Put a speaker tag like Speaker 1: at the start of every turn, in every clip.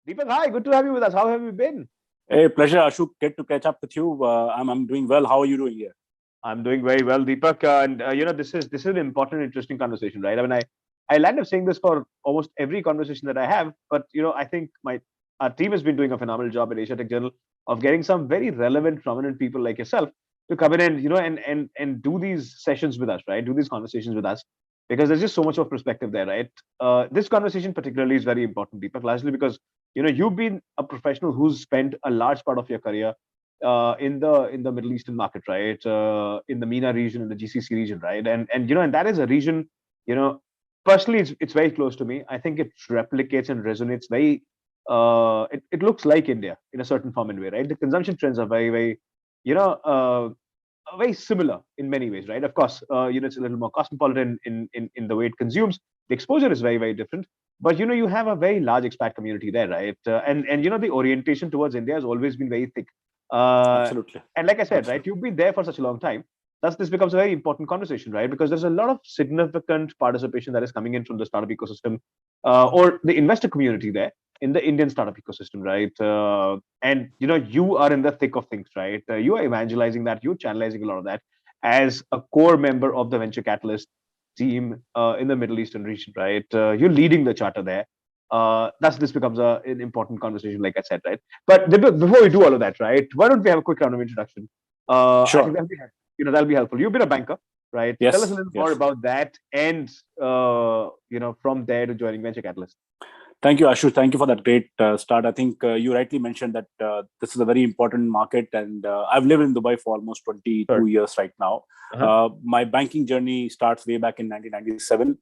Speaker 1: Deepak, hi, good to have you with us. How have you been?
Speaker 2: Hey, pleasure, Ashok. Get to catch up with you. I'm doing well. How are you doing here?
Speaker 1: I'm doing very well, Deepak. This is an important, interesting conversation, right? I mean, I land up saying this for almost every conversation that I have, but I think my our team has been doing a phenomenal job at Asia Tech Journal of getting some very relevant, prominent people like yourself to come in and and do these sessions with us, right? Do these conversations with us because there's just so much of perspective there, right? This conversation particularly is very important, Deepak, largely because you've been a professional who's spent a large part of your career in the Middle Eastern market, right? In the MENA region, in the GCC region, right? And that is a region, you know, personally, it's very close to me. I think it replicates and resonates very. It looks like India in a certain form and way, right? The consumption trends are very, you know, uh, very similar in many ways, right? Of course, it's a little more cosmopolitan in the way it consumes. The exposure is very different, but you have a very large expat community there, right? And the orientation towards India has always been very thick. Uh,
Speaker 2: Absolutely.
Speaker 1: and like I said, right,
Speaker 2: Absolutely.
Speaker 1: you've been there for such a long time. Thus, this becomes a very important conversation, right? Because there's a lot of significant participation that is coming in from the startup ecosystem or the investor community there in the Indian startup ecosystem, right? And you are in the thick of things, right? You are evangelizing that, you're channelizing a lot of that as a core member of the venture catalyst team in the Middle Eastern region, right? You're leading the charter there. Thus, this becomes an important conversation, like I said, right? But before we do all of that, right? Why don't we have a quick round of introduction? I think
Speaker 2: Sure.
Speaker 1: that'll be helpful. You've been a banker, right? Tell us a
Speaker 2: Yes.
Speaker 1: little more
Speaker 2: Yes.
Speaker 1: about that, and from there to joining Venture Catalyst.
Speaker 2: Thank you, Ashu. Thank you for that great start. I think you rightly mentioned that this is a very important market, and I've lived in Dubai for almost 22
Speaker 1: Sure.
Speaker 2: years right now.
Speaker 1: Uh-huh.
Speaker 2: My banking journey starts way back in 1997.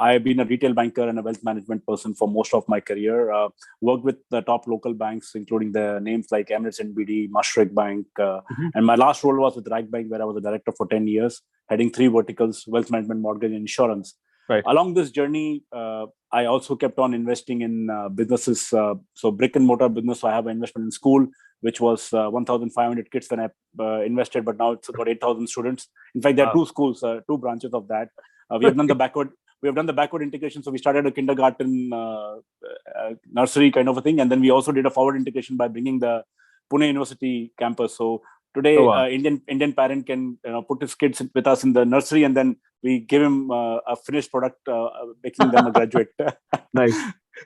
Speaker 2: I've been a retail banker and a wealth management person for most of my career. Worked with the top local banks, including the names like Emirates NBD, Mashreq Bank,
Speaker 1: Mhm.
Speaker 2: and my last role was with RAC Bank, where I was a director for 10 years, heading three verticals: wealth management, mortgage, and insurance.
Speaker 1: Right.
Speaker 2: Along this journey, I also kept on investing in businesses. So brick and mortar business. So I have an investment in school, which was 1,500 kids when I invested, but now it's got 8,000 students. In fact, there are two schools, two branches of that. We have done the backward. We have done the backward integration. So we started a kindergarten, nursery kind of a thing, and then we also did a forward integration by bringing the Pune University campus. So
Speaker 1: Oh
Speaker 2: today,
Speaker 1: wow.
Speaker 2: Indian parent can put his kids with us in the nursery, and then we give him a finished product, making them a graduate.
Speaker 1: Nice.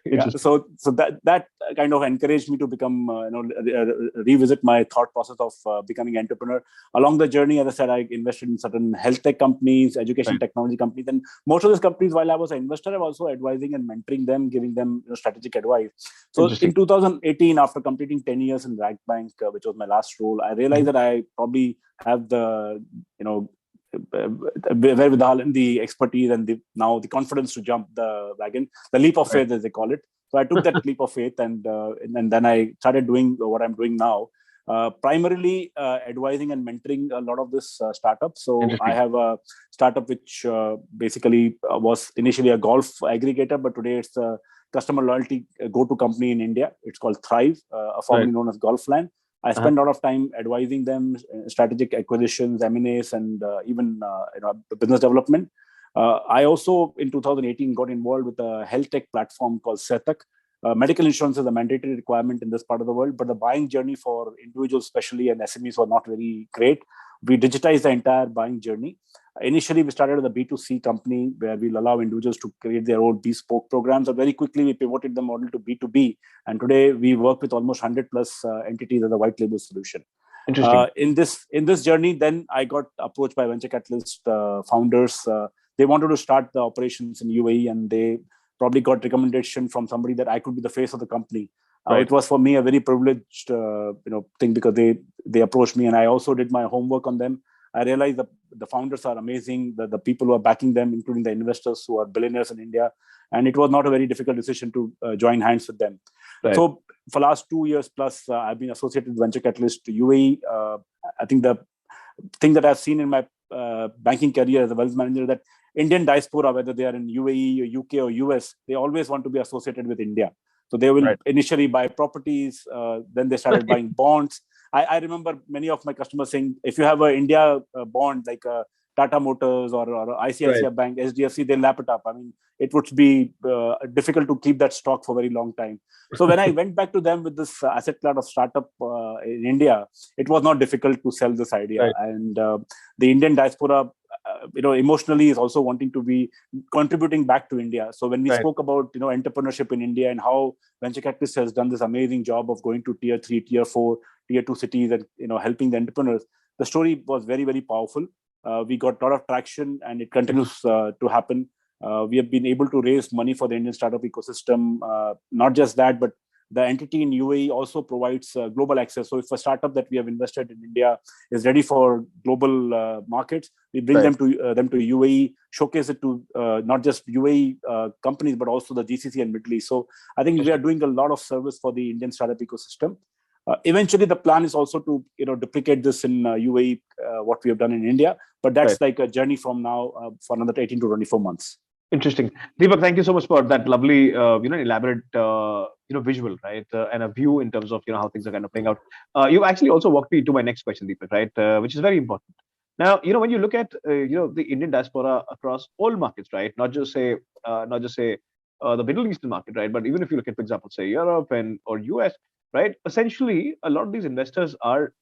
Speaker 2: Yeah.
Speaker 1: Interesting.
Speaker 2: So that kind of encouraged me to become, revisit my thought process of becoming entrepreneur. Along the journey, as I said, I invested in certain health tech companies, education
Speaker 1: Right.
Speaker 2: technology companies, and most of these companies, while I was an investor, I was also advising and mentoring them, giving them strategic advice. So
Speaker 1: Interesting.
Speaker 2: in 2018, after completing 10 years in RAC Bank, which was my last role, I realized that I probably have the wherewithal and the expertise and now the confidence to jump the wagon, the leap of
Speaker 1: Right.
Speaker 2: faith, as they call it. So I took that leap of faith, and then I started doing what I'm doing now. Primarily advising and mentoring a lot of this startups. So I
Speaker 1: Interesting.
Speaker 2: have a startup which basically was initially a golf aggregator, but today it's a customer loyalty go-to company in India. It's called Thrive,
Speaker 1: Right.
Speaker 2: formerly known as Golfland. I
Speaker 1: Uh-huh.
Speaker 2: spend a lot of time advising them, strategic acquisitions, M&As, and even business development. I also, in 2018, got involved with a health tech platform called Setak. Medical insurance is a mandatory requirement in this part of the world, but the buying journey for individuals, especially and SMEs, was not very great. We digitized the entire buying journey. Initially, we started with a B2C company where we'll allow individuals to create their own bespoke programs. And very quickly, we pivoted the model to B2B. And today, we work with almost 100 plus entities as a white label solution.
Speaker 1: Interesting.
Speaker 2: In this journey, then I got approached by venture capitalist founders. They wanted to start the operations in UAE, and they probably got recommendation from somebody that I could be the face of the company.
Speaker 1: Right.
Speaker 2: It was for me a very privileged thing, because they approached me, and I also did my homework on them. I realized that the founders are amazing, the people who are backing them, including the investors who are billionaires in India, and it was not a very difficult decision to join hands with them.
Speaker 1: Right.
Speaker 2: So for last 2 years plus, I've been associated with Venture Catalyst to UAE. I think the thing that I've seen in my banking career as a wealth manager, that Indian diaspora, whether they are in UAE or UK or US, they always want to be associated with India. So they will
Speaker 1: Right.
Speaker 2: initially buy properties, then they started buying bonds. I remember many of my customers saying, if you have an India bond, like Tata Motors or ICICI
Speaker 1: Right.
Speaker 2: Bank, SDFC, they lap it up. I mean, it would be difficult to keep that stock for a very long time. So when I went back to them with this asset class of startup in India, it was not difficult to sell this idea.
Speaker 1: Right.
Speaker 2: And the Indian diaspora, emotionally is also wanting to be contributing back to India. So when we
Speaker 1: Right.
Speaker 2: spoke about entrepreneurship in India and how venture capitalists has done this amazing job of going to tier 3, tier 4, tier 2 cities and helping the entrepreneurs, the story was very, very powerful. We got a lot of traction, and it continues to happen. We have been able to raise money for the Indian startup ecosystem. Not just that, but the entity in UAE also provides global access. So if a startup that we have invested in India is ready for global markets, we bring
Speaker 1: Right.
Speaker 2: them to UAE, showcase it to not just UAE companies, but also the GCC and Middle East. So I think we are doing a lot of service for the Indian startup ecosystem. Eventually, the plan is also to duplicate this in UAE, what we have done in India. But that's like a journey from now for another 18 to 24 months.
Speaker 1: Interesting. Deepak, thank you so much for that lovely, elaborate, visual, right? And a view in terms of, how things are kind of playing out. You actually also walked me to my next question, Deepak, right? Which is very important. Now, when you look at, the Indian diaspora across all markets, right? Not just say the Middle Eastern market, right? But even if you look at, for example, say Europe or US, right? Essentially, a lot of these investors are,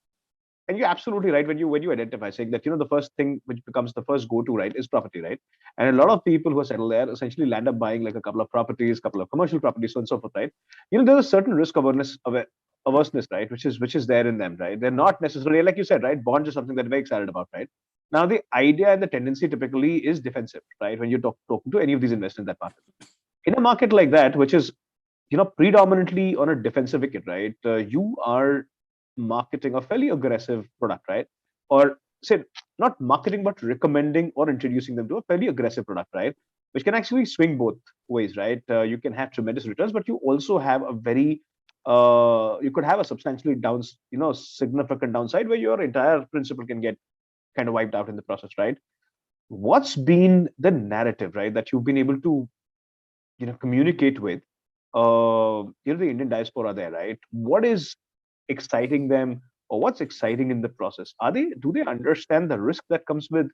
Speaker 1: and you're absolutely right when you identify saying that the first thing which becomes the first go-to, right, is property, right? And a lot of people who are settled there essentially land up buying like a couple of properties, couple of commercial properties, so on and so forth, right? There's a certain risk averseness, right, which is there in them, right? They're not necessarily, like you said, right, bonds are something that they're very excited about, right? Now the idea and the tendency typically is defensive, right, when you're talking to any of these investors in that market. In a market like that, which is predominantly on a defensive wicket, right? You are marketing a fairly aggressive product, right? Or say not marketing, but recommending or introducing them to a fairly aggressive product, right? Which can actually swing both ways, right? You can have tremendous returns, but you also have a very you could have a substantially significant downside where your entire principle can get kind of wiped out in the process, right? What's been the narrative, right, that you've been able to communicate with the Indian diaspora there, right? What is exciting them, or what's exciting in the process? Do they understand the risk that comes with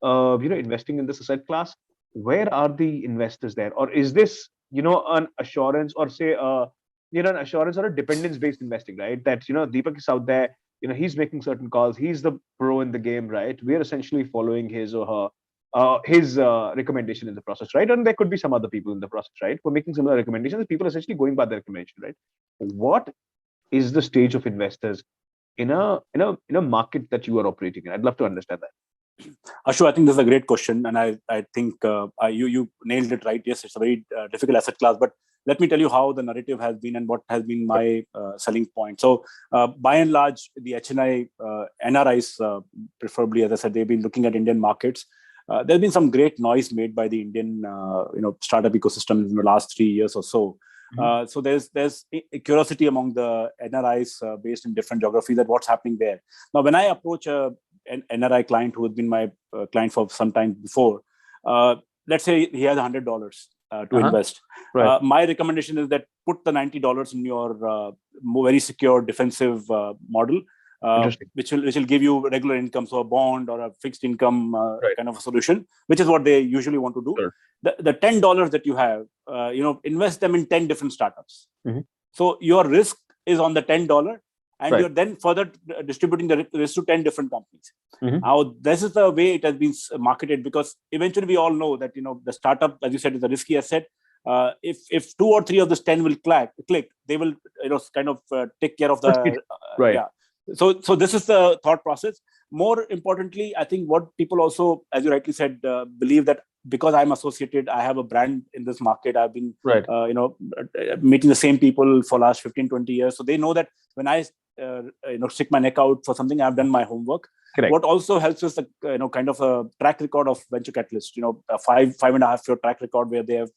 Speaker 1: investing in this asset class? Where are the investors there, or is this an assurance, or say an assurance or a dependence based investing, right? That Deepak is out there, he's making certain calls, he's the pro in the game, right? We're essentially following his or her his recommendation in the process, right? And there could be some other people in the process, right, who are making similar recommendations. People are essentially going by their recommendation, right? What is the stage of investors in a market that you are operating in? I'd love to understand that.
Speaker 2: Ashu, I think this is a great question, and I think you nailed it right. Yes, it's a very difficult asset class, but let me tell you how the narrative has been and what has been my selling point. So, by and large, the HNI NRIs, preferably, as I said, they've been looking at Indian markets. There's been some great noise made by the Indian startup ecosystem in the last 3 years or so. So there's a curiosity among the NRIs based in different geographies at what's happening there. Now, when I approach an NRI client who has been my client for some time before, let's say he has $100 to invest.
Speaker 1: Right.
Speaker 2: My recommendation is that put the $90 in your very secure defensive model, which will give you regular income, so a bond or a fixed income kind of a solution, which is what they usually want to do.
Speaker 1: Sure.
Speaker 2: The $10 that you have, invest them in 10 different startups.
Speaker 1: Mm-hmm.
Speaker 2: So your risk is on the $10, and
Speaker 1: Right.
Speaker 2: you're then further distributing the risk to 10 different companies.
Speaker 1: Mm-hmm.
Speaker 2: Now, this is the way it has been marketed, because eventually we all know that the startup, as you said, is a risky asset. If 2 or 3 of this 10 will click, they will kind of take care of the
Speaker 1: right.
Speaker 2: Yeah. So this is the thought process. More importantly, I think what people also, as you rightly said, believe that because I'm associated, I have a brand in this market. I've been,
Speaker 1: right.
Speaker 2: Meeting the same people for last 15, 20 years. So they know that when I, stick my neck out for something, I've done my homework.
Speaker 1: Correct.
Speaker 2: What also helps is the, kind of a track record of venture capitalists, a 5.5 year track record where they have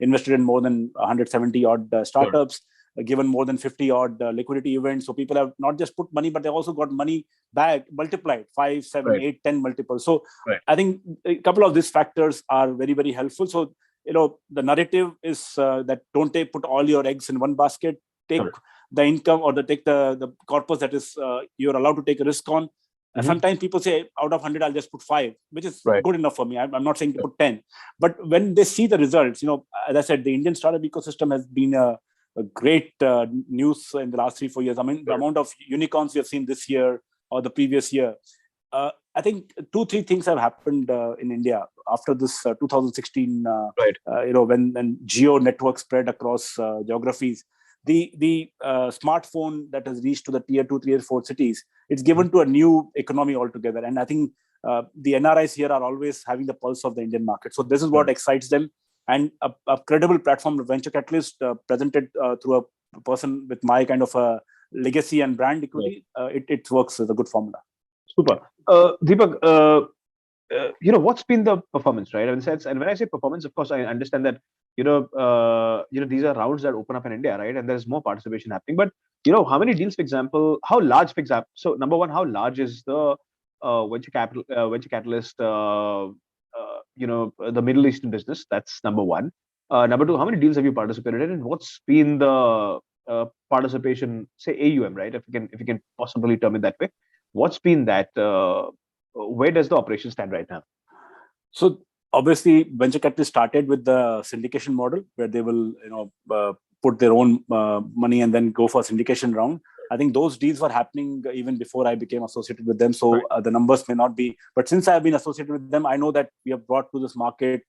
Speaker 2: invested in more than 170 odd startups. Sure. Given more than 50 odd liquidity events. So people have not just put money, but they also got money back multiplied 5, 7, right. 8, 10 multiples. So right. I think a couple of these factors are very, very helpful. So, the narrative is that don't put all your eggs in one basket. Take sure. the income, or take the corpus that is you're allowed to take a risk on. Sometimes people say out of 100, I'll just put 5, which is
Speaker 1: Right.
Speaker 2: good enough for me. I'm not saying to put 10. But when they see the results, as I said, the Indian startup ecosystem has been a great news in the last 3-4 years. I mean, the amount of unicorns we have seen this year or the previous year. I think 2-3 things have happened in India after this 2016,
Speaker 1: Right.
Speaker 2: When geo network spread across geographies. The smartphone that has reached to the tier 2, tier 4 cities, it's given to a new economy altogether. And I think the NRIs here are always having the pulse of the Indian market. So this is what excites them. And a credible platform, Venture Catalyst, presented through a person with my kind of a legacy and brand equity, it works as a good formula.
Speaker 1: Super. Deepak, what's been the performance, right? And when I say performance, of course, I understand that these are rounds that open up in India, right? And there's more participation happening. But how many deals, for example, how large, for example? So number one, how large is the venture catalyst? The Middle Eastern business. That's number one. Number two, how many deals have you participated in, and what's been the participation, say AUM, right? If you can possibly term it that way. What's been that? Where does the operation stand right now?
Speaker 2: So obviously, Venture Capital started with the syndication model, where they will, put their own money and then go for a syndication round. I think those deals were happening even before I became associated with them. So the numbers may not be, but since I've been associated with them, I know that we have brought to this market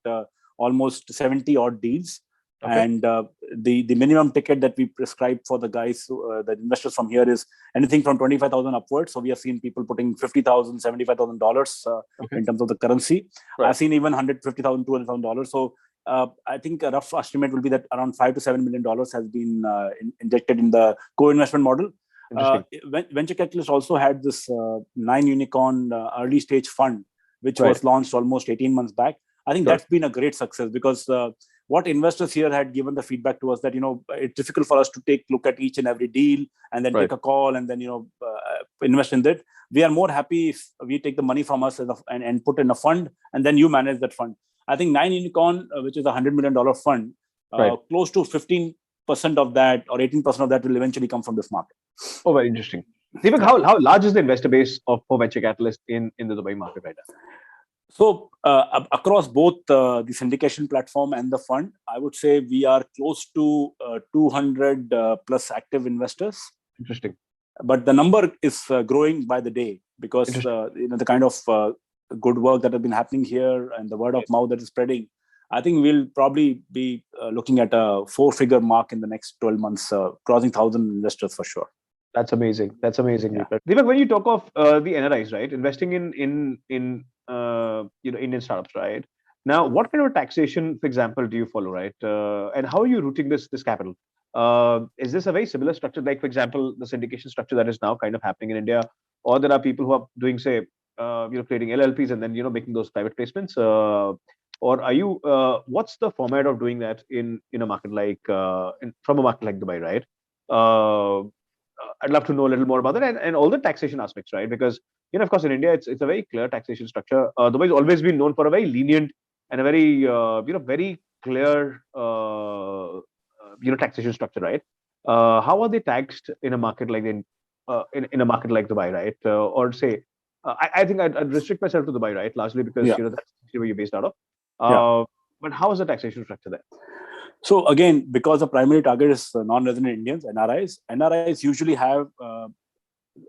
Speaker 2: almost 70 odd deals. Okay. And the minimum ticket that we prescribe for the guys, the investors from here, is anything from 25,000 upwards. So we have seen people putting $50,000, $75,000 in terms of the currency. Right. I've seen even $150,000, $200,000. So I think a rough estimate will be that around $5 to $7 million has been injected in the co-investment model. Venture Capitalist also had this 9 unicorn early stage fund, which was launched almost 18 months back. I think that's been a great success, because what investors here had given the feedback to us that, it's difficult for us to take look at each and every deal and then take a call and then, invest in that. We are more happy if we take the money from us and put in a fund, and then you manage that fund. I think 9 unicorn, which is a $100 million fund, close to 15% of that or 18% of that will eventually come from this market.
Speaker 1: Oh, very interesting. Deepak, how large is the investor base for Venture Catalyst in the Dubai market right now?
Speaker 2: So across both the syndication platform and the fund, I would say we are close to 200 plus active investors.
Speaker 1: Interesting.
Speaker 2: But the number is growing by the day, because the kind of good work that has been happening here and the word of mouth that is spreading. I think we'll probably be looking at a 4-figure mark in the next 12 months, crossing 1,000 investors for sure.
Speaker 1: That's amazing. That's amazing. Yeah. Deepak, when you talk of the NRIs, right, investing in Indian startups, right? Now, what kind of taxation, for example, do you follow, right? And how are you routing this capital? Is this a very similar structure, like, for example, the syndication structure that is now kind of happening in India, or there are people who are doing, say, creating LLPs and then making those private placements, or are you? What's the format of doing that in a market like from a market like Dubai, right? I'd love to know a little more about that and all the taxation aspects, right? Because of course, in India, it's a very clear taxation structure. Dubai has always been known for a very lenient and a very very clear taxation structure, right? How are they taxed in a market like in a market like Dubai, right? Or say, I think I'd restrict myself to Dubai, right? Largely because that's where you're based out of. But how is the taxation structure there?
Speaker 2: So again, because the primary target is non-resident Indians, NRIs usually have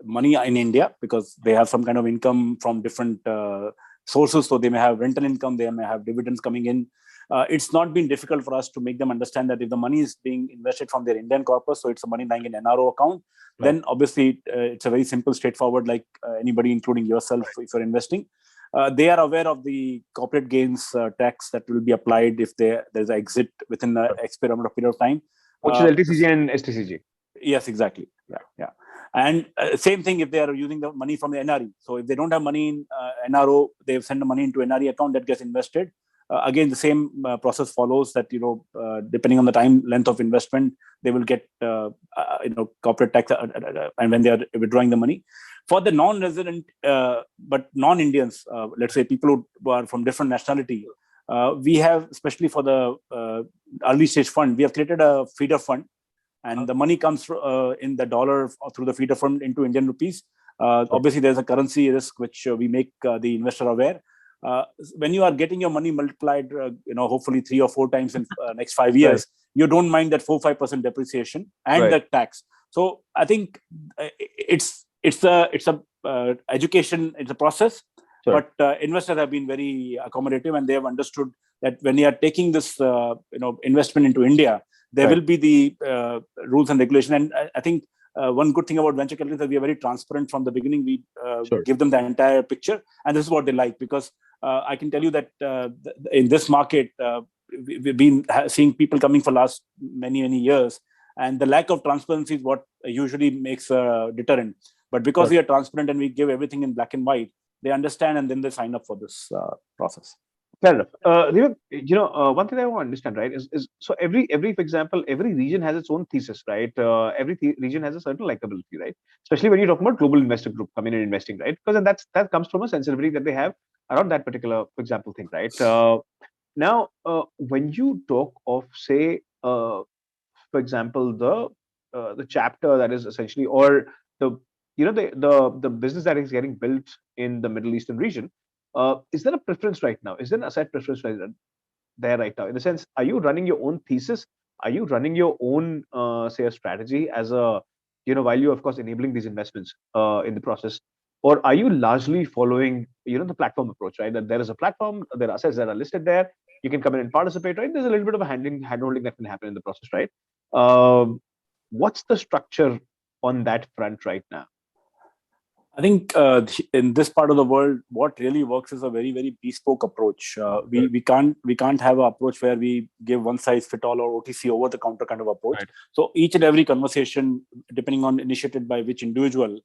Speaker 2: money in India because they have some kind of income from different sources. So they may have rental income, they may have dividends coming in. It's not been difficult for us to make them understand that if the money is being invested from their Indian corpus, so it's a money lying in NRO account, then obviously it's a very simple, straightforward, like anybody, including yourself, if you're investing. They are aware of the corporate gains tax that will be applied if there's an exit within the experimental period of time.
Speaker 1: Which is LTCG and STCG.
Speaker 2: Yes, exactly. Yeah. And same thing if they are using the money from the NRE. So if they don't have money in NRO, they've sent the money into NRE account that gets invested. Again, the same process follows that, depending on the time length of investment, they will get, corporate tax and when they are withdrawing the money. For the non-resident, but non-Indians, let's say people who are from different nationality, we have, especially for the early stage fund, we have created a feeder fund, and the money comes in the dollar through the feeder fund into Indian rupees. Obviously, there's a currency risk which we make the investor aware. When you are getting your money multiplied, hopefully 3 or 4 times in next 5 years, you don't mind that 4-5% depreciation and the tax. So I think it's a education, it's a process. But investors have been very accommodative, and they have understood that when you are taking this investment into India, there will be the rules and regulation. And I think one good thing about venture capital is that we are very transparent from the beginning. We give them the entire picture, and this is what they like, because I can tell you that in this market, we've been seeing people coming for last many years, and the lack of transparency is what usually makes a deterrent. But because we are transparent and we give everything in black and white, they understand, and then they sign up for this process.
Speaker 1: Fair enough. One thing I want to understand, right, is so every, for example, every region has its own thesis, right? Every region has a certain likability, right? Especially when you talk about global investor group coming in and investing, right? Because that comes from a sensitivity that they have around that particular, for example, thing, right? Now, when you talk of, say, for example, the chapter that is essentially, or the business that is getting built in the Middle Eastern region, is there a preference right now? Is there an asset preference there right now? In the sense, are you running your own thesis? Are you running your own, say, a strategy as a, while you, of course, enabling these investments in the process? Or are you largely following, the platform approach, right? That there is a platform, there are assets that are listed there. You can come in and participate, right? There's a little bit of a handholding that can happen in the process, right? What's the structure on that front right now?
Speaker 2: I think in this part of the world, what really works is a very bespoke approach. We can't have an approach where we give one size fit all or OTC over the counter kind of approach. Right. So each and every conversation, depending on initiated by which individual,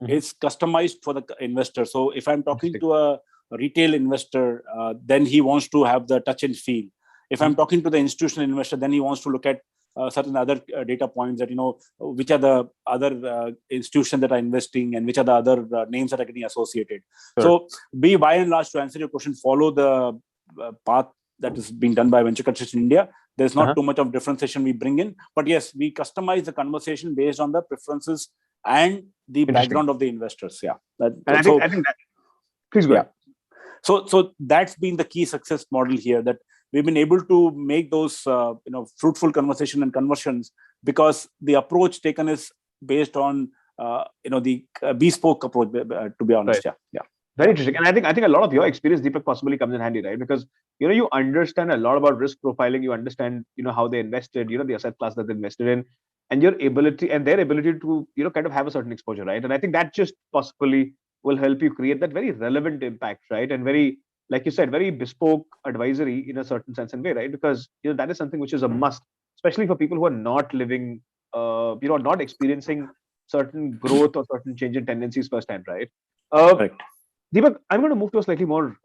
Speaker 2: is customized for the investor. So if I'm talking to a retail investor, then he wants to have the touch and feel. If I'm talking to the institutional investor, then he wants to look at certain other data points that, which are the other institutions that are investing and which are the other names that are getting associated. Sure. So we, by and large, to answer your question, follow the path that is being done by venture capitalists in India. There's not too much of differentiation we bring in, but yes, we customize the conversation based on the preferences and the background of the investors. Yeah.
Speaker 1: I think that, please go ahead.
Speaker 2: So that's been the key success model here, that we've been able to make those fruitful conversation and conversions, because the approach taken is based on the bespoke approach, to be honest.
Speaker 1: Right. Yeah. Very interesting. And I think a lot of your experience, Deepak, possibly comes in handy, right? Because you understand a lot about risk profiling, you understand how they invested, the asset class that they invested in, and your ability and their ability to kind of have a certain exposure, right? And I think that just possibly will help you create that very relevant impact, right? And very, like you said, very bespoke advisory in a certain sense and way, right? Because that is something which is a must, especially for people who are not living, not experiencing certain growth or certain change in tendencies firsthand, right? Correct. Deepak, I'm going to move to a slightly more,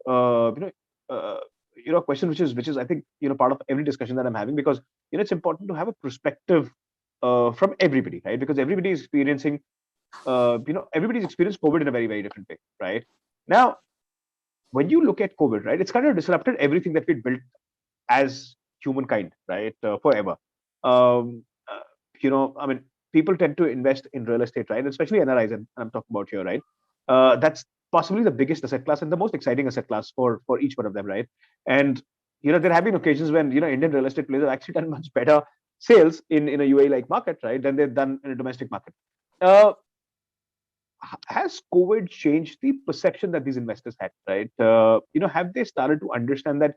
Speaker 1: question which is I think part of every discussion that I'm having, because it's important to have a perspective from everybody, right? Because everybody is experiencing, everybody's experienced COVID in a very different way, right? Now, when you look at COVID, right, it's kind of disrupted everything that we built as humankind, right, forever. I mean, people tend to invest in real estate, right, especially NRIs, and I'm talking about here, right? That's possibly the biggest asset class and the most exciting asset class for each one of them, right? And there have been occasions when Indian real estate players have actually done much better sales in a UAE-like market, right, than they've done in a domestic market. Has COVID changed the perception that these investors had, right? Have they started to understand that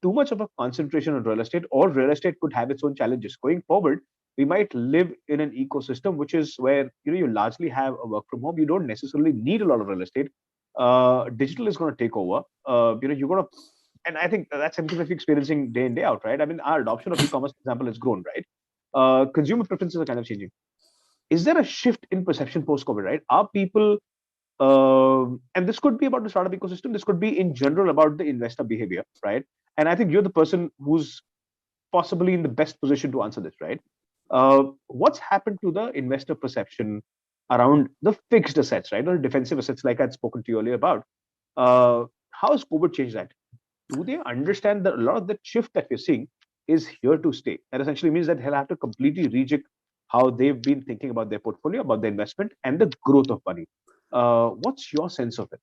Speaker 1: too much of a concentration on real estate, or real estate could have its own challenges going forward? We might live in an ecosystem which is where you largely have a work from home. You don't necessarily need a lot of real estate. Digital is going to take over. You're going to, and I think that's something that we're experiencing day in, day out, right? I mean, our adoption of e-commerce, for example, has grown, right? Consumer preferences are kind of changing. Is there a shift in perception post-COVID, right? Are people, and this could be about the startup ecosystem, this could be in general about the investor behavior, right? And I think you're the person who's possibly in the best position to answer this, right? What's happened to the investor perception around the fixed assets, right? Or defensive assets, like I'd spoken to you earlier about. How has COVID changed that? Do they understand that a lot of the shift that we're seeing is here to stay? That essentially means that they'll have to completely rejig how they've been thinking about their portfolio, about the investment, and the growth of money. What's your sense of it?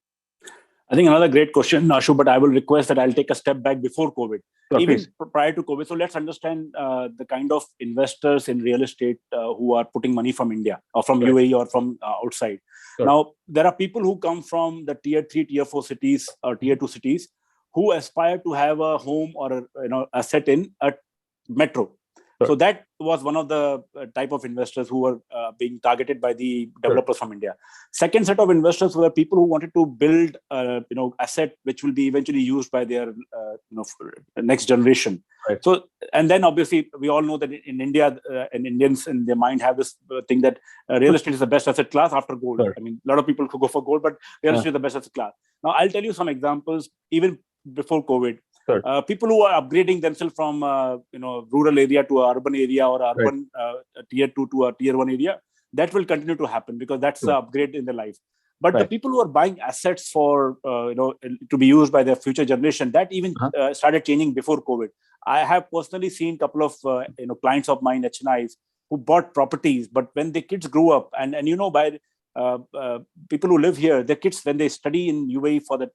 Speaker 2: I think another great question, Ashu, but I will request that I'll take a step back before COVID,
Speaker 1: Sure,
Speaker 2: even
Speaker 1: please.
Speaker 2: prior to COVID. So let's understand the kind of investors in real estate who are putting money from India or from
Speaker 1: Right.
Speaker 2: UAE or from outside.
Speaker 1: Sure.
Speaker 2: Now, there are people who come from the tier 3, tier 4 cities or tier 2 cities who aspire to have a home or a asset in a metro.
Speaker 1: Sure.
Speaker 2: So that was one of the type of investors who were being targeted by the developers from India. Second set of investors were people who wanted to build, asset which will be eventually used by their, next generation.
Speaker 1: Right.
Speaker 2: So, and then obviously we all know that in India, and Indians in their mind have this thing that real estate is the best asset class after gold.
Speaker 1: Sure.
Speaker 2: I mean, a lot of people could go for gold, but real estate is the best asset class. Now, I'll tell you some examples even before COVID.
Speaker 1: Sure.
Speaker 2: People who are upgrading themselves from rural area to an urban area or urban tier 2 to a tier 1 area, that will continue to happen because that's the upgrade in their life. But the people who are buying assets for to be used by their future generation, that even started changing before COVID. I have personally seen a couple of clients of mine, HNIs, who bought properties, but when the kids grew up and by people who live here, their kids, when they study in UAE for the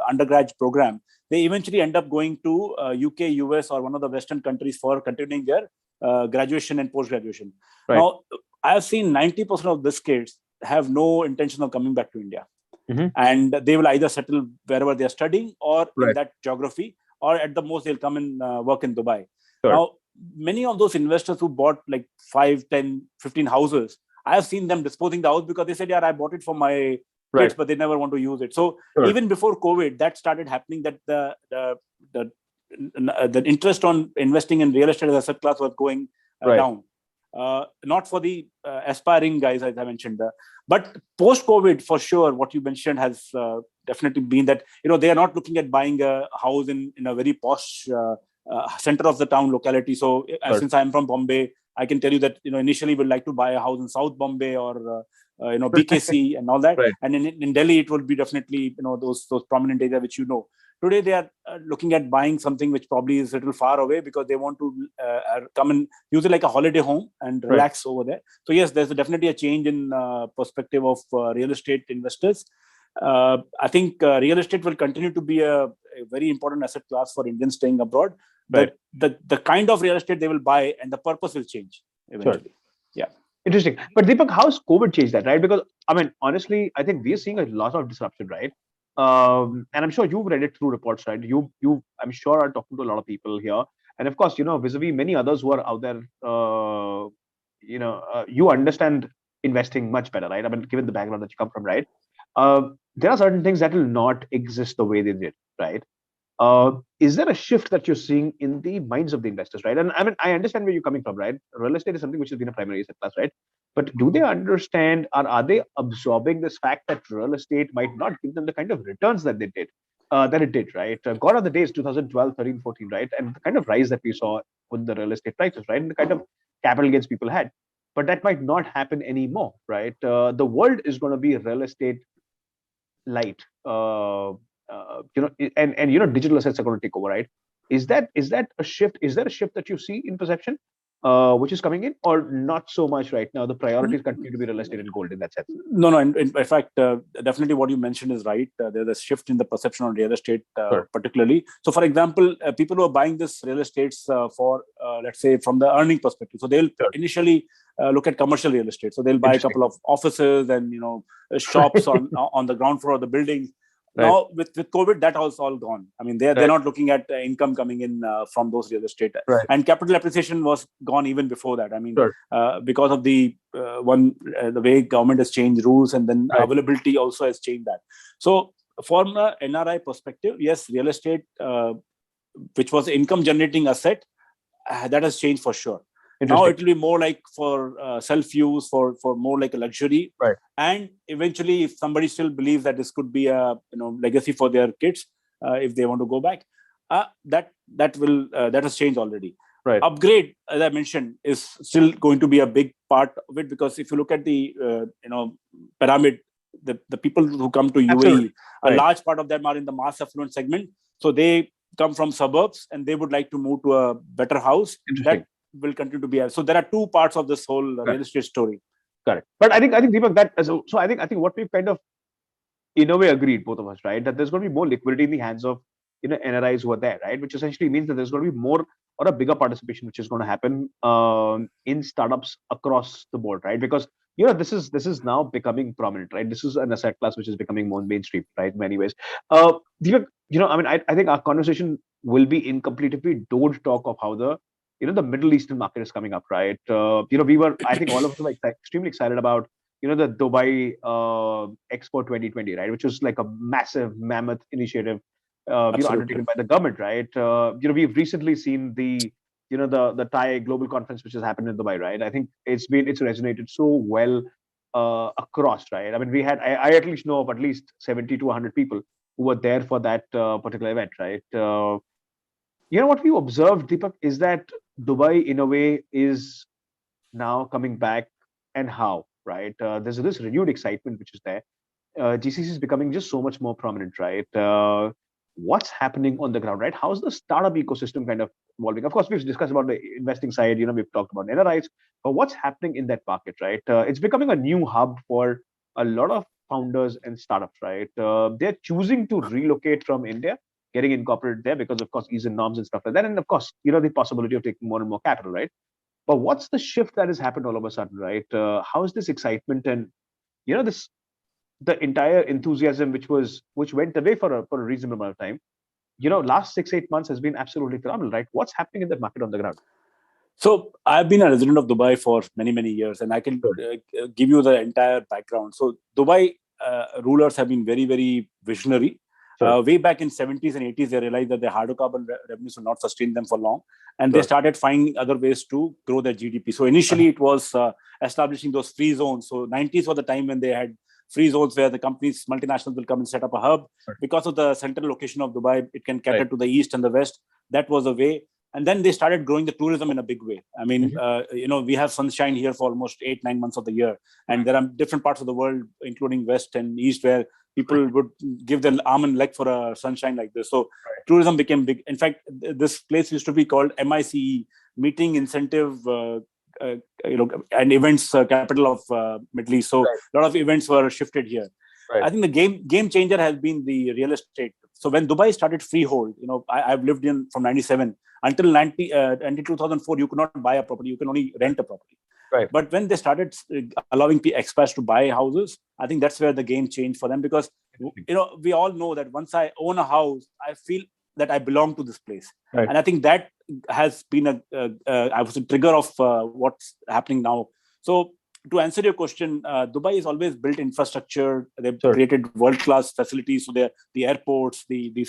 Speaker 2: undergrad program, they eventually end up going to UK, US, or one of the Western countries for continuing their graduation and post-graduation.
Speaker 1: Right.
Speaker 2: Now, I have seen 90% of these kids have no intention of coming back to India.
Speaker 1: Mm-hmm.
Speaker 2: And they will either settle wherever they are studying or
Speaker 1: Right.
Speaker 2: in that geography, or at the most, they'll come and work in Dubai.
Speaker 1: Sure.
Speaker 2: Now, many of those investors who bought like 5, 10, 15 houses, I have seen them disposing the house because they said, I bought it for my kids, but they never want to use it. So even before COVID, that started happening, that the interest on investing in real estate as asset class was going down. Not for the aspiring guys, as I mentioned. But post-COVID, for sure, what you mentioned has definitely been that, they are not looking at buying a house in a very posh center of the town locality. So since I'm from Bombay, I can tell you that, initially we'd like to buy a house in South Bombay or, BKC and all that. Right. And in Delhi, it would be definitely, those prominent areas which Today, they are looking at buying something which probably is a little far away because they want to come and use it like a holiday home and relax over there. So yes, there's definitely a change in perspective of real estate investors. I think real estate will continue to be a very important asset class for Indians staying abroad. But the kind of real estate they will buy and the purpose will change eventually. Sure. Yeah.
Speaker 1: Interesting. But Deepak, how's COVID changed that, right? Because, honestly, I think we're seeing a lot of disruption, right? And I'm sure you've read it through reports, right? You, I'm sure, are talking to a lot of people here. And of course, vis-a-vis many others who are out there, you understand investing much better, right? Given the background that you come from, right? There are certain things that will not exist the way they did, right? Is there a shift that you're seeing in the minds of the investors, right? And I understand where you're coming from, right? Real estate is something which has been a primary asset class, right? But do they understand, or are they absorbing this fact that real estate might not give them the kind of returns that they did, that it did, right? Gone are the days 2012, 13, 14, right? And the kind of rise that we saw with the real estate prices, right? And the kind of capital gains people had. But that might not happen anymore, right? The world is going to be real estate light. Digital assets are going to take over, right? Is that a shift? Is there a shift that you see in perception, which is coming in, or not so much right now? The priorities continue to be real estate and gold in that sense.
Speaker 2: No. In fact, definitely what you mentioned is right. There's a shift in the perception on real estate, particularly. So, for example, people who are buying this real estates for, let's say, from the earning perspective, so they'll initially look at commercial real estate. So they'll buy a couple of offices and shops on the ground floor of the buildings. Right. Now, with COVID, that was all gone. They're not looking at income coming in from those real estate. Right. And capital appreciation was gone even before that. Because of the way government has changed rules, and then availability also has changed that. So, from an NRI perspective, yes, real estate, which was income generating asset, that has changed for sure. Now it will be more like for self-use, for more like a luxury.
Speaker 1: Right.
Speaker 2: And eventually, if somebody still believes that this could be a legacy for their kids, if they want to go back, that has changed already.
Speaker 1: Right.
Speaker 2: Upgrade, as I mentioned, is still going to be a big part of it, because if you look at the pyramid, the people who come to UAE, a large part of them are in the mass affluent segment. So they come from suburbs and they would like to move to a better house. That will continue to be. So there are two parts of this whole real estate story.
Speaker 1: Correct. But I think Deepak, that so I think what we've kind of in a way agreed, both of us, right, that there's going to be more liquidity in the hands of NRIs who are there, right, which essentially means that there's going to be more or a bigger participation which is going to happen in startups across the board, right? Because this is now becoming prominent, right? This is an asset class which is becoming more mainstream, right? In many ways. I mean, I think our conversation will be incomplete if we don't talk of how the Middle Eastern market is coming up, right? I think all of us were extremely excited about the Dubai Expo 2020, right, which was like a massive mammoth initiative,
Speaker 2: Absolutely.
Speaker 1: undertaken by the government, right? We've recently seen the Thai Global Conference, which has happened in Dubai, right? I think it's resonated so well across, right? I mean, I at least know of at least 70 to 100 people who were there for that particular event, right? What we observed, Deepak, is that Dubai, in a way, is now coming back, and how, right? There's this renewed excitement which is there. GCC is becoming just so much more prominent, right? What's happening on the ground, right? How's the startup ecosystem kind of evolving? Of course, we've discussed about the investing side, we've talked about NRIs, but what's happening in that market, right? It's becoming a new hub for a lot of founders and startups, right? They're choosing to relocate from India, getting incorporated there because, of course, ease in norms and stuff like that. And of course, the possibility of taking more and more capital, right? But what's the shift that has happened all of a sudden, right? How is this excitement and this the entire enthusiasm which went away for a reasonable amount of time? Last 6-8 months has been absolutely phenomenal, right? What's happening in that market on the ground?
Speaker 2: So I've been a resident of Dubai for many, many years, and I can
Speaker 1: Sure.
Speaker 2: give you the entire background. So Dubai rulers have been very, very visionary.
Speaker 1: Sure.
Speaker 2: Way back in 70s and 80s, they realized that their hydrocarbon revenues will not sustain them for long, and they
Speaker 1: Sure.
Speaker 2: started finding other ways to grow their GDP. So initially, it was establishing those free zones. So 90s was the time when they had free zones where the companies, multinationals, will come and set up a hub.
Speaker 1: Right.
Speaker 2: Because of the central location of Dubai, it can cater
Speaker 1: Right.
Speaker 2: to the east and the west. That was a way. And then they started growing the tourism in a big way. I mean, we have sunshine here for almost 8-9 months of the year. And there are different parts of the world, including West and East, where people would give their arm and leg for a sunshine like this. So tourism became big. In fact, this place used to be called MICE, Meeting Incentive, and Events Capital of Middle East. So a lot of events were shifted here.
Speaker 1: Right.
Speaker 2: I think the game changer has been the real estate. So when Dubai started freehold, I've lived in from 97 until 2004, you could not buy a property. You can only rent a property.
Speaker 1: Right.
Speaker 2: But when they started allowing expats to buy houses, I think that's where the game changed for them, because we all know that once I own a house, I feel that I belong to this place.
Speaker 1: Right.
Speaker 2: And I think that has been a trigger of what's happening now. So to answer your question, Dubai has always built infrastructure. They've created world-class facilities. So the airports, the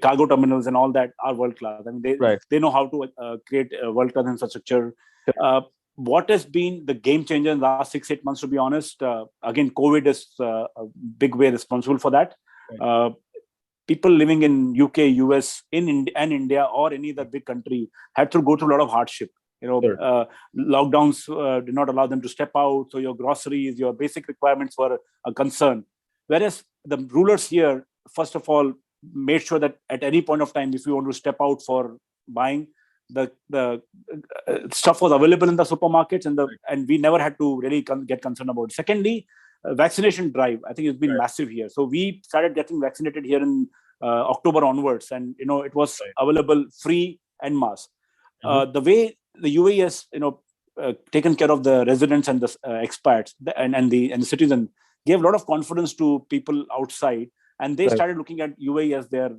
Speaker 2: cargo terminals, and all that are world-class. I mean, they know how to create world-class infrastructure. What has been the game changer in the last 6-8 months, to be honest? Again, COVID is a big way responsible for that. Right. People living in UK, US, and India, or any other big country had to go through a lot of hardship. Lockdowns did not allow them to step out. So your groceries, your basic requirements were a concern. Whereas the rulers here, first of all, made sure that at any point of time, if you want to step out for buying, the stuff was available in the supermarkets, and we never had to really get concerned about it. Secondly, vaccination drive, I think it's been massive here. So we started getting vaccinated here in October onwards, and it was available free en masse. The way the UAE has taken care of the residents and the expats and the citizens gave a lot of confidence to people outside, and they started looking at UAE as their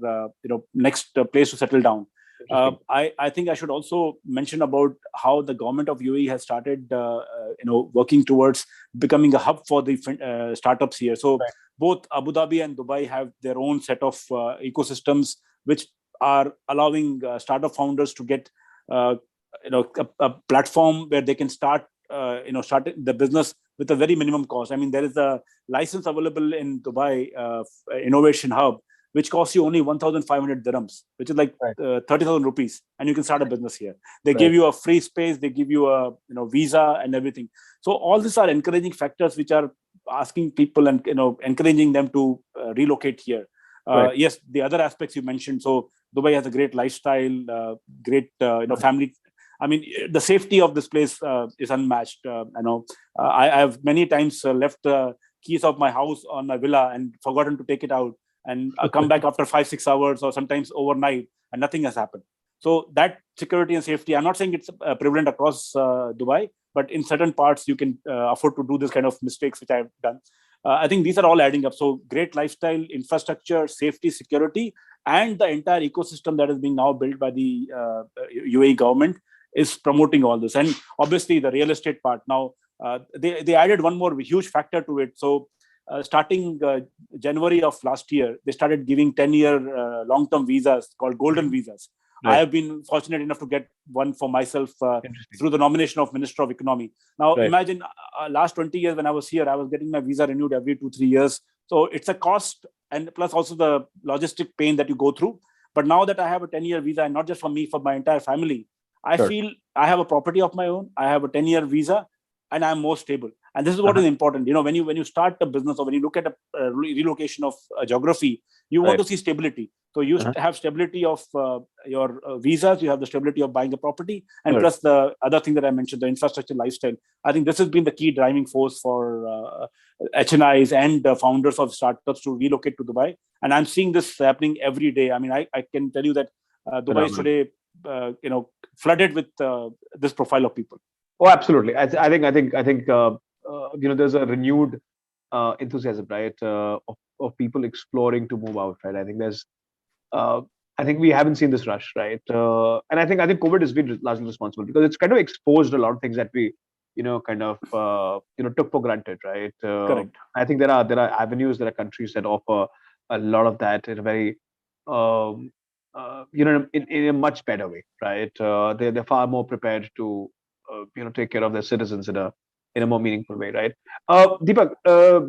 Speaker 2: next place to settle down. I think I should also mention about how the government of UAE has started working towards becoming a hub for the startups here. So both Abu Dhabi and Dubai have their own set of ecosystems which are allowing startup founders to get a platform where they can start the business with a very minimum cost. I mean, there is a license available in Dubai Innovation Hub, which costs you only 1,500 dirhams, which is like 30,000 rupees, and you can start a business here. They give you a free space, they give you a visa and everything. So all these are encouraging factors which are asking people and encouraging them to relocate here. Yes, the other aspects you mentioned. So Dubai has a great lifestyle, great family. I mean, the safety of this place is unmatched. I have many times left keys of my house on my villa and forgotten to take it out, and come back after 5-6 hours or sometimes overnight, and nothing has happened. So that security and safety, I'm not saying it's prevalent across Dubai, but in certain parts you can afford to do this kind of mistakes, which I've done. I think these are all adding up. So great lifestyle, infrastructure, safety, security, and the entire ecosystem that is being now built by the UAE government is promoting all this. And obviously the real estate part. Now, they added one more huge factor to it. So starting January of last year, they started giving 10-year long-term visas called golden visas.
Speaker 1: Right.
Speaker 2: I have been fortunate enough to get one for myself through the nomination of Minister of Economy. Now,
Speaker 1: Right.
Speaker 2: imagine last 20 years when I was here, I was getting my visa renewed every 2-3 years. So it's a cost, and plus also the logistic pain that you go through. But now that I have a 10-year visa, and not just for me, for my entire family, I
Speaker 1: Sure.
Speaker 2: feel I have a property of my own. I have a 10-year visa, and I'm more stable. And this is what is important. When you start a business, or when you look at a relocation of geography, you want
Speaker 1: Right.
Speaker 2: to see stability. So you have stability of your visas, you have the stability of buying a property, and
Speaker 1: Sure.
Speaker 2: plus the other thing that I mentioned, the infrastructure, lifestyle. I think this has been the key driving force for HNIs and founders of startups to relocate to Dubai. And I'm seeing this happening every day. I mean, I can tell you that Dubai is today, flooded with this profile of people.
Speaker 1: Oh, absolutely. I think there's a renewed enthusiasm, right, of people exploring to move out, right? I think I think we haven't seen this rush, right? And I think COVID has been largely responsible, because it's kind of exposed a lot of things that we, took for granted, right?
Speaker 2: Correct.
Speaker 1: I think there are avenues, there are countries that offer a lot of that in a very, in a much better way, right? They're far more prepared to, take care of their citizens in a more meaningful way, right? Deepak,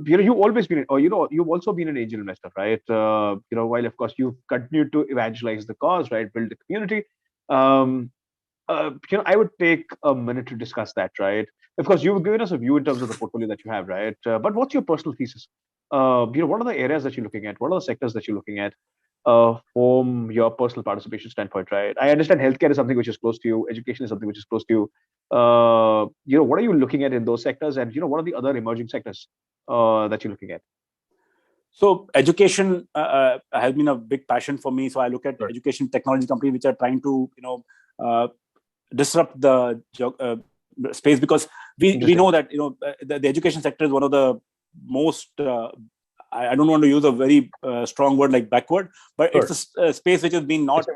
Speaker 1: you've always been, or you've also been an angel investor, right? While of course you've continued to evangelize the cause, right, build the community. I would take a minute to discuss that, right? Of course, you've given us a view in terms of the portfolio that you have, right? But what's your personal thesis? What are the areas that you're looking at? What are the sectors that you're looking at? From your personal participation standpoint, right? I understand healthcare is something which is close to you. Education is something which is close to you. What are you looking at in those sectors, and what are the other emerging sectors that you're looking at?
Speaker 2: So education has been a big passion for me. So I look at
Speaker 1: Right.
Speaker 2: education technology companies which are trying to disrupt the space, because we know that the education sector is one of the most I don't want to use a very strong word like backward, but
Speaker 1: Sure.
Speaker 2: it's a space which has been not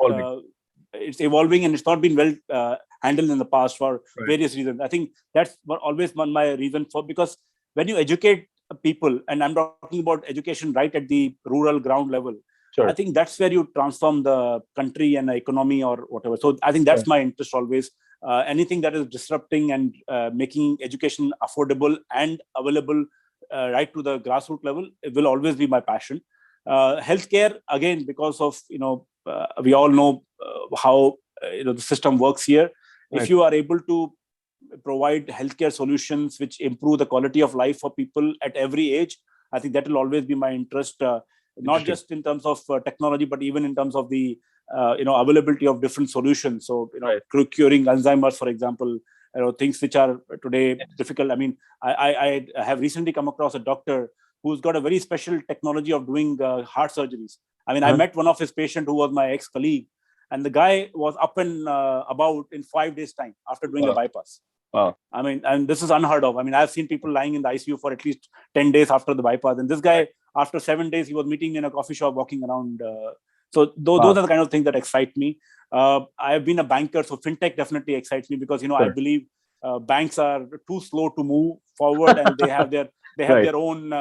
Speaker 2: it's evolving, and it's not been well handled in the past for
Speaker 1: Right.
Speaker 2: various reasons. I think that's always been my reason for, because when you educate people, and I'm talking about education right at the rural ground level,
Speaker 1: Sure.
Speaker 2: I think that's where you transform the country and the economy or whatever. So I think that's my interest always. Anything that is disrupting and making education affordable and available right to the grassroots level, it will always be my passion. Healthcare, again, because of we all know how the system works here.
Speaker 1: Right.
Speaker 2: If you are able to provide healthcare solutions which improve the quality of life for people at every age, I think that will always be my interest. Not just in terms of technology, but even in terms of the availability of different solutions. So
Speaker 1: Right.
Speaker 2: curing Alzheimer's, for example, things which are today difficult. I mean, I have recently come across a doctor who's got a very special technology of doing heart surgeries. I mean, I met one of his patients who was my ex-colleague, and the guy was up and about in 5 days' time after doing a bypass.
Speaker 1: Wow.
Speaker 2: I mean, and this is unheard of. I mean, I've seen people lying in the ICU for at least 10 days after the bypass. And this guy, after 7 days, he was meeting me in a coffee shop, walking around. So those are the kind of things that excite me. I have been a banker, so fintech definitely excites me, because, I believe banks are too slow to move forward, and they have their their own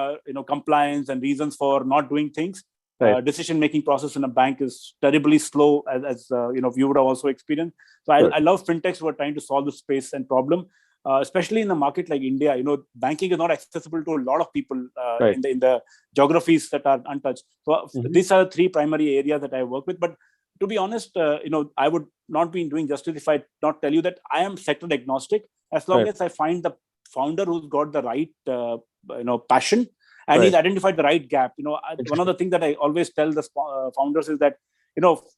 Speaker 2: compliance and reasons for not doing things.
Speaker 1: Right.
Speaker 2: Decision-making process in a bank is terribly slow, as you would have also experienced. So I love fintechs who are trying to solve the space and problem, especially in a market like India. Banking is not accessible to a lot of people in the geographies that are untouched. So these are the three primary areas that I work with. But to be honest, I would not be doing justice if I not tell you that I am sector agnostic, as long as I find the founder who's got the right passion, and he's identified the right gap. One of the things that I always tell the founders is that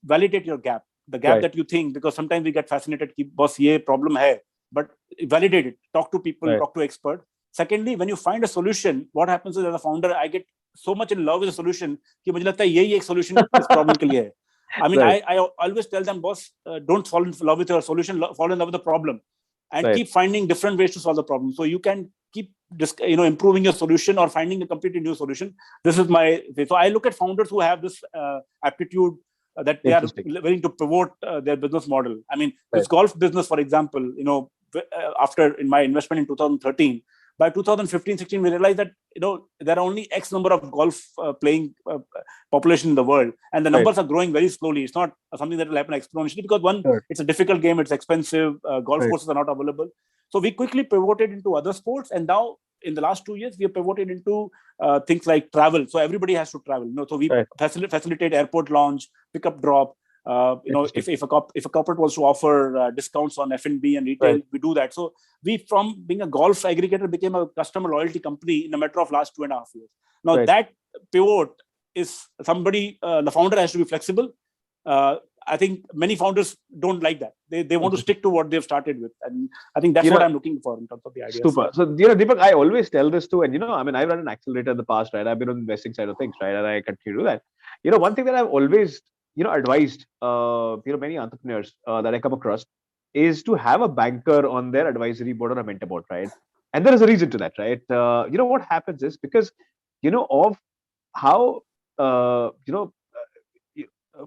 Speaker 2: validate your gap, the gap that you think, because sometimes we get fascinated. Boss, ye problem hai, but validate it. Talk to people, talk to experts. Secondly, when you find a solution, what happens is, as a founder, I get so much in love with the solution कि मुझे लगता है यही एक solution इस problem के लिए है. I mean,
Speaker 1: Right.
Speaker 2: I always tell them, boss, don't fall in love with your solution, fall in love with the problem, and
Speaker 1: Right.
Speaker 2: keep finding different ways to solve the problem. So you can keep just improving your solution or finding a completely new solution. This is my way. So I look at founders who have this aptitude that they are willing to pivot their business model. I mean, this golf business, for example, after in my investment in 2013, by 2015-16, we realized that there are only X number of golf playing population in the world, and the numbers are growing very slowly. It's not something that will happen exponentially because one, it's a difficult game, it's expensive, golf courses are not available. So we quickly pivoted into other sports, and now in the last 2 years we have pivoted into things like travel. So everybody has to travel. So we facilitate airport lounge, pick up, drop. If a corporate wants to offer discounts on F&B and retail, we do that. So we, from being a golf aggregator, became a customer loyalty company in a matter of last 2.5 years. Now that pivot is somebody, the founder has to be flexible. I think many founders don't like that. They want to stick to what they've started with, and I think that's what I'm looking for in terms of the ideas.
Speaker 1: Super. So Deepak, I always tell this too, and I mean, I run an accelerator in the past, right? I've been on the investing side of things, right? And I continue to do that. One thing that I've always advised many entrepreneurs that I come across is to have a banker on their advisory board or a mentor board, right? And there is a reason to that, right? What happens is because of how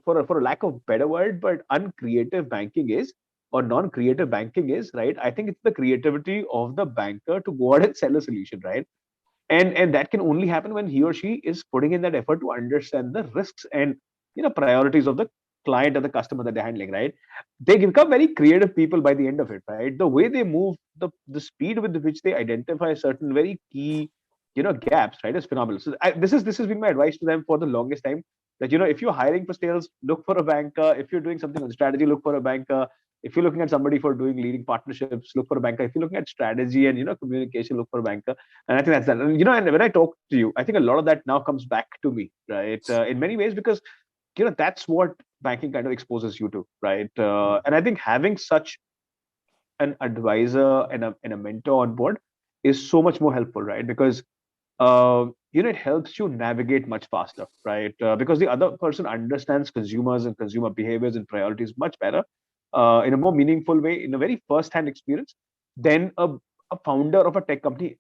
Speaker 1: for a lack of better word, but uncreative banking is, or non-creative banking is, right? I think it's the creativity of the banker to go out and sell a solution, right? And that can only happen when he or she is putting in that effort to understand the risks and priorities of the client or the customer that they're handling, right? They become very creative people by the end of it, right? The way they move, the speed with which they identify certain very key gaps, right, is phenomenal. So this has been my advice to them for the longest time, that if you're hiring for sales, look for a banker. If you're doing something on strategy, look for a banker. If you're looking at somebody for doing leading partnerships, look for a banker. If you're looking at strategy and communication, look for a banker. And I think that's that. And and when I talk to you, I think a lot of that now comes back to me, right? In many ways, because that's what banking kind of exposes you to, right? And I think having such an advisor and a mentor on board is so much more helpful, right? Because it helps you navigate much faster, right? Because the other person understands consumers and consumer behaviors and priorities much better, in a more meaningful way, in a very first-hand experience than a founder of a tech company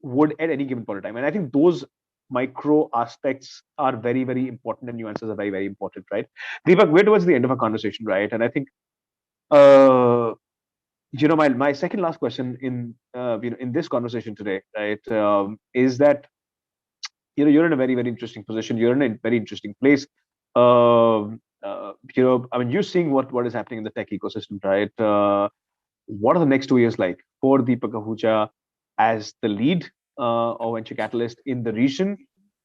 Speaker 1: would at any given point of time. And I think those micro aspects are very, very important, and nuances are very, very important, right? Deepak, we're towards the end of our conversation, right? And I think my second last question in this conversation today, right, is that you're in a very, very interesting position. You're in a very interesting place. I mean, you're seeing what is happening in the tech ecosystem, right? What are the next 2 years like for Deepak Ahuja as the lead of venture catalyst in the region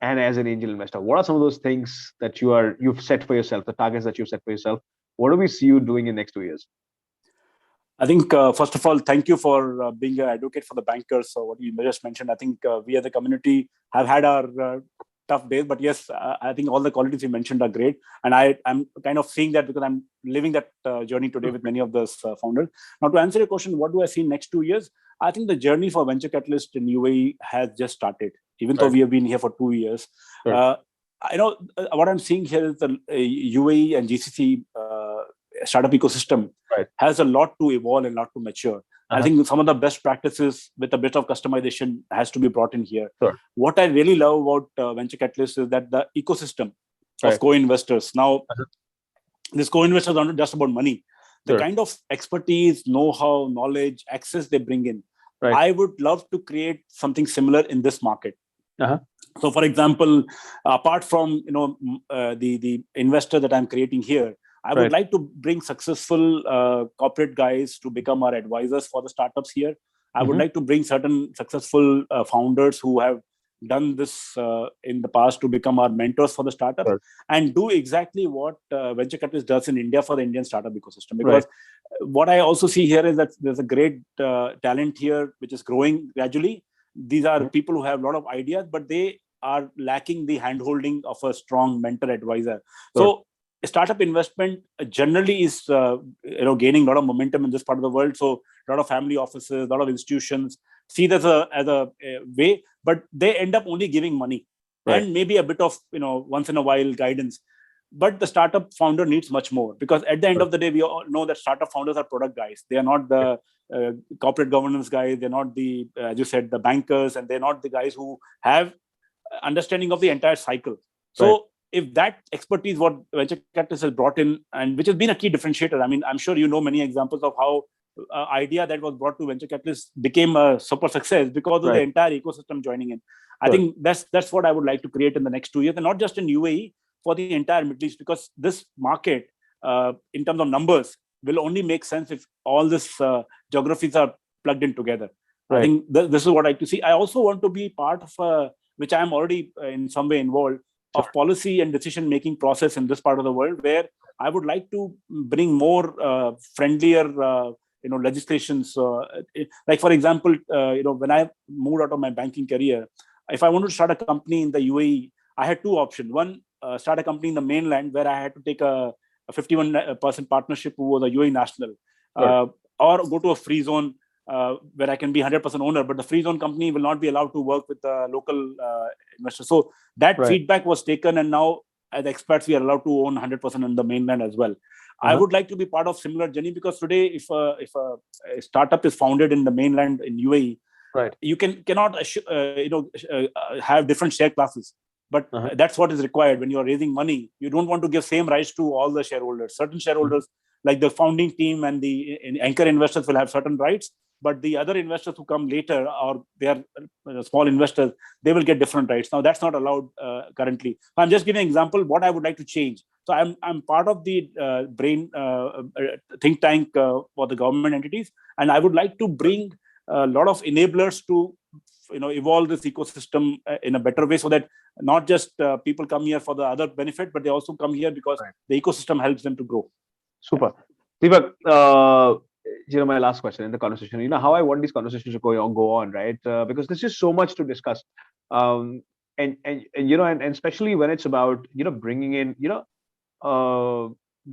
Speaker 1: and as an angel investor? What are some of those things that you've set for yourself, the targets that you've set for yourself? What do we see you doing in the next 2 years?
Speaker 2: I think, first of all, thank you for being an advocate for the bankers. So what you just mentioned, I think we as a community have had our tough days, but yes, I think all the qualities you mentioned are great. And I'm kind of seeing that because I'm living that journey today with many of those founders. Now, to answer your question, what do I see in next 2 years? I think the journey for Venture Catalyst in UAE has just started, even though we have been here for 2 years. What I'm seeing here is the UAE and GCC startup ecosystem has a lot to evolve and a lot to mature. I think some of the best practices with a bit of customization has to be brought in here. What I really love about Venture Catalyst is that the ecosystem of co-investors. Now, these co-investors are not just about money. The kind of expertise, know-how, knowledge, access they bring in. I would love to create something similar in this market. So, for example, apart from the investor that I'm creating here, I would like to bring successful corporate guys to become our advisors for the startups here. I would like to bring certain successful founders who have done this in the past to become our mentors for the startups and do exactly what Venture Capitalist does in India for the Indian startup ecosystem. Because what I also see here is that there's a great talent here which is growing gradually. These are people who have a lot of ideas, but they are lacking the handholding of a strong mentor advisor. So startup investment generally is gaining a lot of momentum in this part of the world. So a lot of family offices, a lot of institutions, see this as a way, but they end up only giving money and maybe a bit of, once in a while guidance. But the startup founder needs much more, because at the end of the day, we all know that startup founders are product guys. They are not the corporate governance guys. They're not the, as you said, the bankers, and they're not the guys who have understanding of the entire cycle. So if that expertise, what venture capitalists has brought in, and which has been a key differentiator, I mean, I'm sure you know many examples of how idea that was brought to venture capitalists became a super success because of the entire ecosystem joining in. I think that's what I would like to create in the next 2 years, and not just in UAE, for the entire Middle East, because this market, in terms of numbers, will only make sense if all these geographies are plugged in together. I think this is what I like to see. I also want to be part of, which I am already in some way involved, of policy and decision-making process in this part of the world, where I would like to bring more friendlier, legislations. Like, for example, when I moved out of my banking career, if I wanted to start a company in the UAE, I had two options. One, start a company in the mainland, where I had to take a 51% partnership who was a UAE national, or go to a free zone where I can be 100% owner, but the free zone company will not be allowed to work with the local investors. So that feedback was taken, and now as expats, we are allowed to own 100% on the mainland as well. I would like to be part of similar journey, because today, if a startup is founded in the mainland in UAE, you cannot have different share classes. But that's what is required when you are raising money. You don't want to give same rights to all the shareholders. Certain shareholders, like the founding team and the anchor investors, will have certain rights, but the other investors who come later, or they are small investors, they will get different rights. Now, that's not allowed currently. I'm just giving an example what I would like to change. So I'm part of the brain think tank for the government entities, and I would like to bring a lot of enablers to evolve this ecosystem in a better way, so that not just people come here for the other benefit, but they also come here because the ecosystem helps them to grow.
Speaker 1: Super. Deepak, my last question in the conversation, how I want these conversations to go on, right? Because there's just so much to discuss. And especially when it's about, bringing in,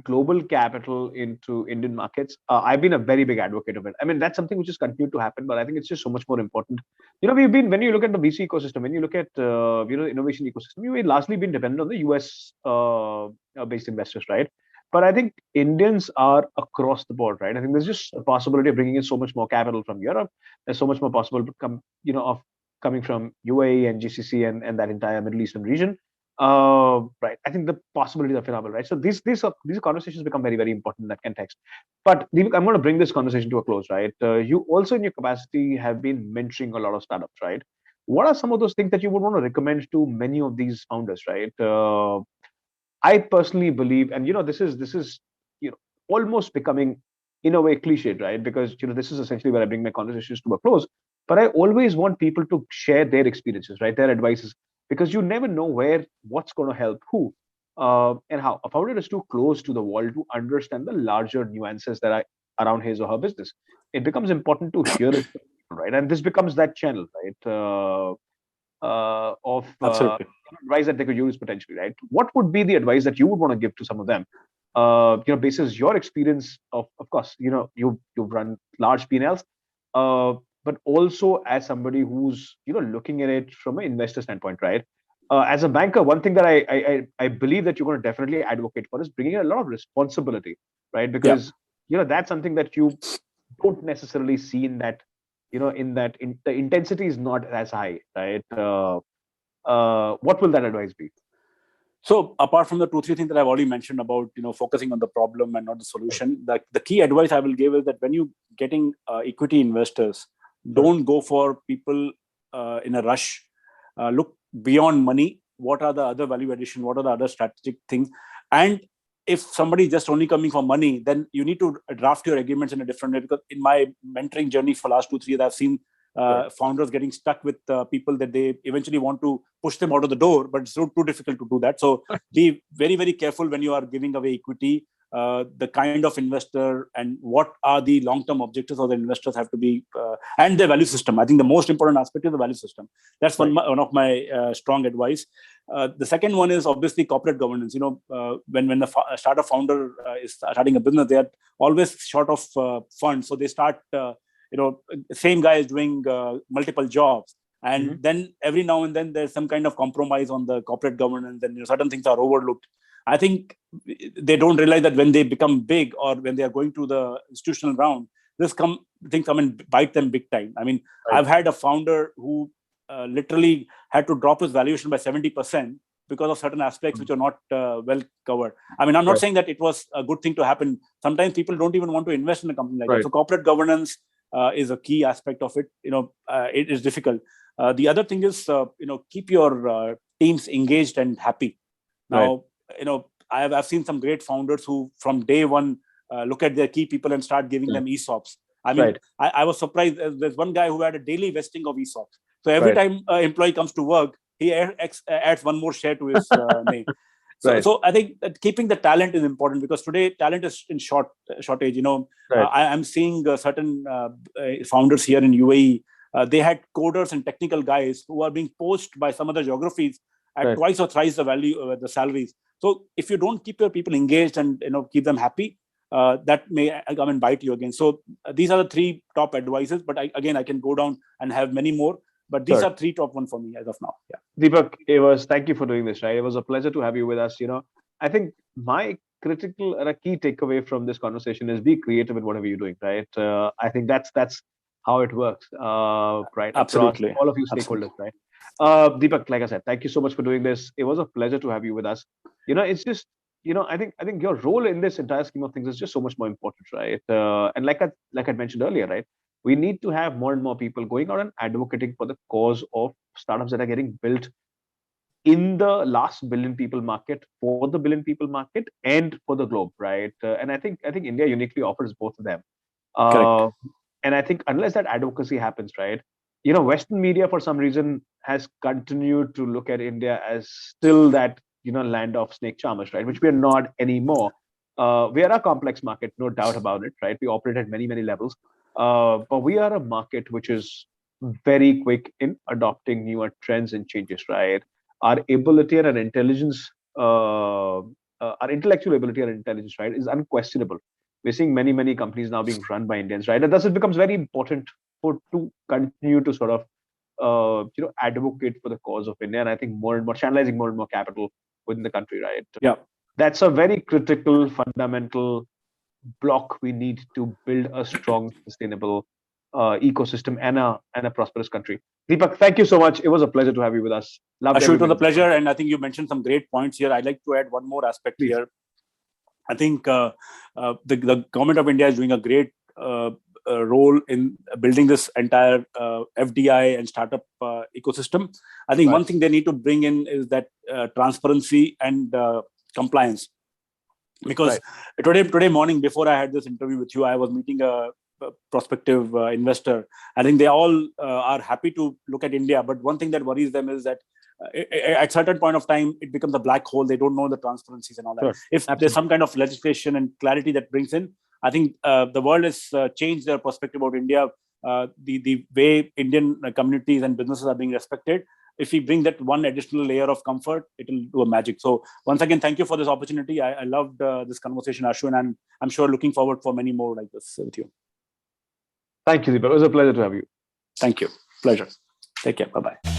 Speaker 1: global capital into Indian markets. I've been a very big advocate of it. I mean, that's something which has continued to happen, but I think it's just so much more important. When you look at the VC ecosystem, when you look at, innovation ecosystem, we've largely been dependent on the US based investors, right? But I think Indians are across the board, right? I think there's just a possibility of bringing in so much more capital from Europe. There's so much more possible of coming from UAE and GCC and that entire Middle Eastern region. I think the possibilities are phenomenal, right? So these conversations become very, very important in that context. But Deepak, I'm going to bring this conversation to a close, right? You also, in your capacity, have been mentoring a lot of startups, right? What are some of those things that you would want to recommend to many of these founders, right? I personally believe, and this is almost becoming in a way cliched, right? Because this is essentially where I bring my conversations to a close. But I always want people to share their experiences, right? Their advices, because you never know what's going to help who, and how. A founder is too close to the world to understand the larger nuances that are around his or her business. It becomes important to hear it, right? And this becomes that channel, right? Of advice that they could use potentially, right? What would be the advice that you would want to give to some of them? Basis your experience of course, you've run large P&Ls, but also as somebody who's looking at it from an investor standpoint, right? As a banker, one thing that I believe that you're going to definitely advocate for is bringing in a lot of responsibility, right? Because that's something that you don't necessarily see in that. The intensity is not as high, right? What will that advice be?
Speaker 2: So apart from the 2-3 things that I've already mentioned about, focusing on the problem and not the solution, the key advice I will give is that when you getting equity investors, don't go for people in a rush. Look beyond money. What are the other value addition? What are the other strategic things? And if somebody is just only coming for money, then you need to draft your agreements in a different way. Because in my mentoring journey for last 2-3 years, I've seen founders getting stuck with people that they eventually want to push them out of the door, but it's too difficult to do that. So be very, very careful when you are giving away equity, the kind of investor and what are the long-term objectives of the investors have to be, and their value system. I think the most important aspect is the value system. That's one of my strong advice. The second one is obviously corporate governance. When the startup founder is starting a business, they are always short of funds. So they start same guy is doing multiple jobs. And
Speaker 1: Mhm.
Speaker 2: then every now and then there's some kind of compromise on the corporate governance, and certain things are overlooked. I think they don't realize that when they become big or when they are going to the institutional round, things come and bite them big time. I mean,
Speaker 1: Right.
Speaker 2: I've had a founder who literally had to drop his valuation by 70% because of certain aspects which are not well covered. I mean, I'm not
Speaker 1: Right.
Speaker 2: saying that it was a good thing to happen. Sometimes people don't even want to invest in a company like
Speaker 1: Right.
Speaker 2: that. So corporate governance is a key aspect of it. It is difficult. The other thing is, keep your teams engaged and happy. Now, I've seen some great founders who from day one look at their key people and start giving them ESOPs. I mean,
Speaker 1: Right.
Speaker 2: I was surprised. There's one guy who had a daily vesting of ESOPs. So every
Speaker 1: Right.
Speaker 2: time an employee comes to work, he adds one more share to his name.
Speaker 1: Right.
Speaker 2: So I think that keeping the talent is important, because today talent is in shortage.
Speaker 1: Right.
Speaker 2: I'm seeing certain founders here in UAE. They had coders and technical guys who are being poached by some other geographies at
Speaker 1: Right.
Speaker 2: twice or thrice the value, the salaries. So if you don't keep your people engaged and keep them happy, that may come and bite you again. So these are the three top advices. But I can go down and have many more. But these
Speaker 1: Sure.
Speaker 2: are three top ones for me as of now. Yeah.
Speaker 1: Deepak, thank you for doing this, right? It was a pleasure to have you with us. I think my critical or a key takeaway from this conversation is be creative in whatever you're doing, right? I think that's how it works, right?
Speaker 2: Absolutely.
Speaker 1: Across all of you
Speaker 2: Absolutely.
Speaker 1: stakeholders, right? Deepak, like I said, thank you so much for doing this. It was a pleasure to have you with us. It's just, I think your role in this entire scheme of things is just so much more important, right? And like I mentioned earlier, right? We need to have more and more people going out and advocating for the cause of startups that are getting built in the last billion people market, for the billion people market, and for the globe, right? And I think India uniquely offers both of them.
Speaker 2: Correct.
Speaker 1: And I think unless that advocacy happens, right, Western media for some reason has continued to look at India as still that land of snake charmers, right? Which we are not anymore. We are a complex market, no doubt about it, right? We operate at many levels, but we are a market which is very quick in adopting newer trends and changes, right? Our ability and our intelligence, our intellectual ability and intelligence, right, is unquestionable. We're seeing many companies now being run by Indians, right? And thus it becomes very important to continue to sort of advocate for the cause of India. And I think more and more channelizing more and more capital within the country, right?
Speaker 2: Yeah.
Speaker 1: That's a very critical, fundamental block we need to build a strong, sustainable ecosystem and a prosperous country. Deepak, thank you so much. It was a pleasure to have you with us. Loved
Speaker 2: Ashu,
Speaker 1: every
Speaker 2: it was a
Speaker 1: minute.
Speaker 2: pleasure. And I think you mentioned some great points here. I'd like to add one more aspect
Speaker 1: Please.
Speaker 2: here. I think the government of India is doing a great role in building this entire FDI and startup ecosystem. I think one thing they need to bring in is that transparency and compliance. Because today morning, before I had this interview with you, I was meeting a prospective investor. I think they all are happy to look at India, but one thing that worries them is that at certain point of time it becomes a black hole. They don't know the transparencies and all that.
Speaker 1: Sure.
Speaker 2: If
Speaker 1: Absolutely.
Speaker 2: there's some kind of legislation and clarity that brings in, I think the world has changed their perspective about India. The way Indian communities and businesses are being respected, if we bring that one additional layer of comfort, it will do a magic. So once again, thank you for this opportunity. I loved this conversation, Ashu, and I'm sure looking forward for many more like this with you.
Speaker 1: Thank you, Deepak. It was a pleasure to have you.
Speaker 2: Thank you. Pleasure. Take care. Bye-bye.